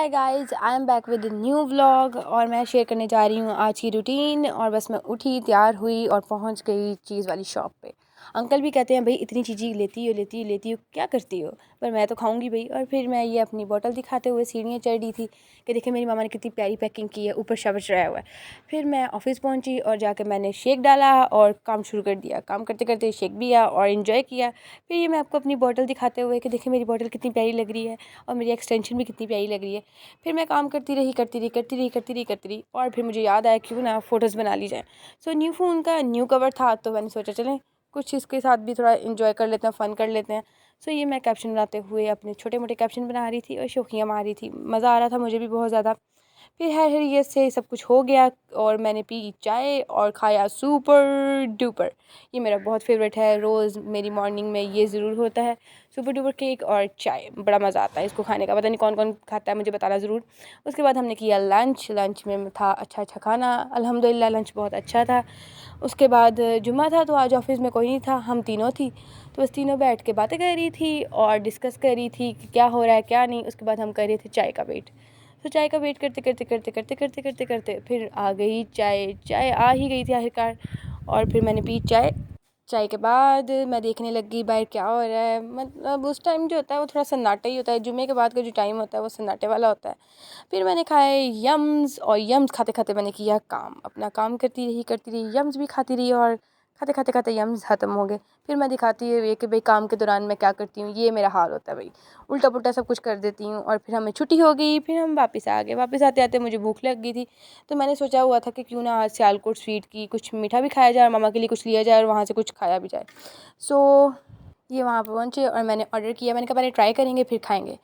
Hi guys, I am back with new vlog और मैं share करने जा रही हूँ आज की रूटीन। और बस मैं उठी, तैयार हुई और पहुँच गई चीज़ वाली शॉप पे। अंकल भी कहते हैं भाई इतनी चीज़ें लेती हो क्या करती हो, पर मैं तो खाऊंगी भाई। और फिर मैं ये अपनी बोतल दिखाते हुए सीढ़ियाँ चढ़ रही थी कि देखिए मेरी मामा ने कितनी प्यारी पैकिंग की है, ऊपर शबर चढ़ाया हुआ है। फिर मैं ऑफिस पहुँची और जाकर मैंने शेक डाला और काम शुरू कर दिया। काम करते करते शेक भी किया और इन्जॉय किया। फिर ये मैं आपको अपनी बोतल दिखाते हुए कि देखिए मेरी बोतल कितनी प्यारी लग रही है और मेरी एक्सटेंशन भी कितनी प्यारी लग रही है। फिर मैं काम करती रही और फिर मुझे याद आया क्यों ना फ़ोटोज़ बना ली जाए। सो न्यू फ़ोन का न्यू कवर था तो मैंने सोचा चलें कुछ इसके साथ भी थोड़ा इन्जॉय कर लेते हैं, फ़न कर लेते हैं। सो ये मैं कैप्शन बनाते हुए अपने छोटे मोटे कैप्शन बना रही थी और शौकियाँ मार रही थी। मज़ा आ रहा था मुझे भी बहुत ज़्यादा। फिर हैरियत से सब कुछ हो गया और मैंने पी चाय और खाया सुपर डुपर। ये मेरा बहुत फेवरेट है, रोज़ मेरी मॉर्निंग में ये ज़रूर होता है, सुपर डुपर केक और चाय। बड़ा मज़ा आता है इसको खाने का, पता नहीं कौन कौन खाता है, मुझे बताना ज़रूर। उसके बाद हमने किया लंच में था अच्छा खाना, अल्हम्दुलिल्लाह लंच बहुत अच्छा था। उसके बाद जुम्मा था तो आज ऑफिस में कोई नहीं था, हम तीनों थी। तो बस तीनों बैठ के बातें कर रही थी और डिस्कस कर रही थी कि क्या हो रहा है क्या नहीं। उसके बाद हम कर रहे थे चाय का वेट। तो चाय का वेट करते फिर आ गई चाय आ ही गई थी आखिरकार। और फिर मैंने पी चाय के बाद मैं देखने लग गई बाहर क्या हो रहा है। मतलब उस टाइम जो होता है वो थोड़ा सन्नाटा ही होता है, जुम्मे के बाद का जो टाइम होता है वो सन्नाटे वाला होता है। फिर मैंने खाए यम्स और यम्स खाते खाते मैंने किया काम, अपना काम करती रही, यम्स भी खाती रही और खाते यम्स ख़त्म हो गए। फिर मैं दिखाती है कि भाई काम के दौरान मैं क्या करती हूँ। ये मेरा हाल होता है भाई, उल्टा पुल्टा सब कुछ कर देती हूँ। और फिर हमें छुट्टी हो गई, फिर हम वापस आ गए। वापस आते आते मुझे भूख लग गई थी तो मैंने सोचा हुआ था कि क्यों ना आज सियालकोट स्वीट की कुछ मीठा भी खाया जाए और मामा के लिए कुछ लिया जाए और वहाँ से कुछ खाया भी जाए। सो ये वहाँ पर पहुँचे और मैंने ऑर्डर किया। मैंने कहा पहले ट्राई करेंगे फिर खाएंगे।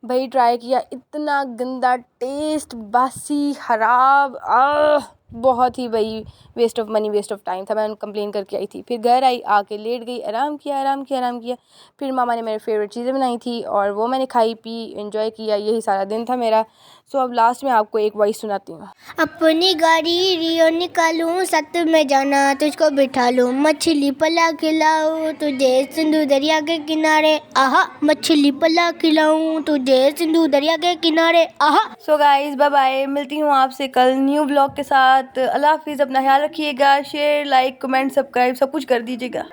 भाई ट्राई किया, इतना गंदा टेस्ट, बासी ख़राब, बहुत ही भाई waste of money, waste of time था। मैं कंप्लेन करके आई थी। फिर घर आई, आके लेट गई, आराम किया। फिर मामा ने मेरे फेवरेट चीज़ें बनाई थी और वो मैंने खाई पी, एंजॉय किया। यही सारा दिन था मेरा। सो अब लास्ट में आपको एक वॉइस सुनाती हूँ। अपनी गाड़ी रियो निकालूं, साथ में जाना तुझको बिठा लूं, मछली पला खिलाऊं तुझे सिंधु दरिया के किनारे, आहा मछली पला खिलाऊं तुझे सिंधु दरिया के किनारे, आहा। सो गाइज बाय बाय, मिलती हूँ आपसे कल न्यू ब्लॉग के साथ। अल्लाह हाफिज़, अपना ख्याल रखिएगा। शेयर, लाइक, कमेंट, सब्सक्राइब सब कुछ कर दीजिएगा।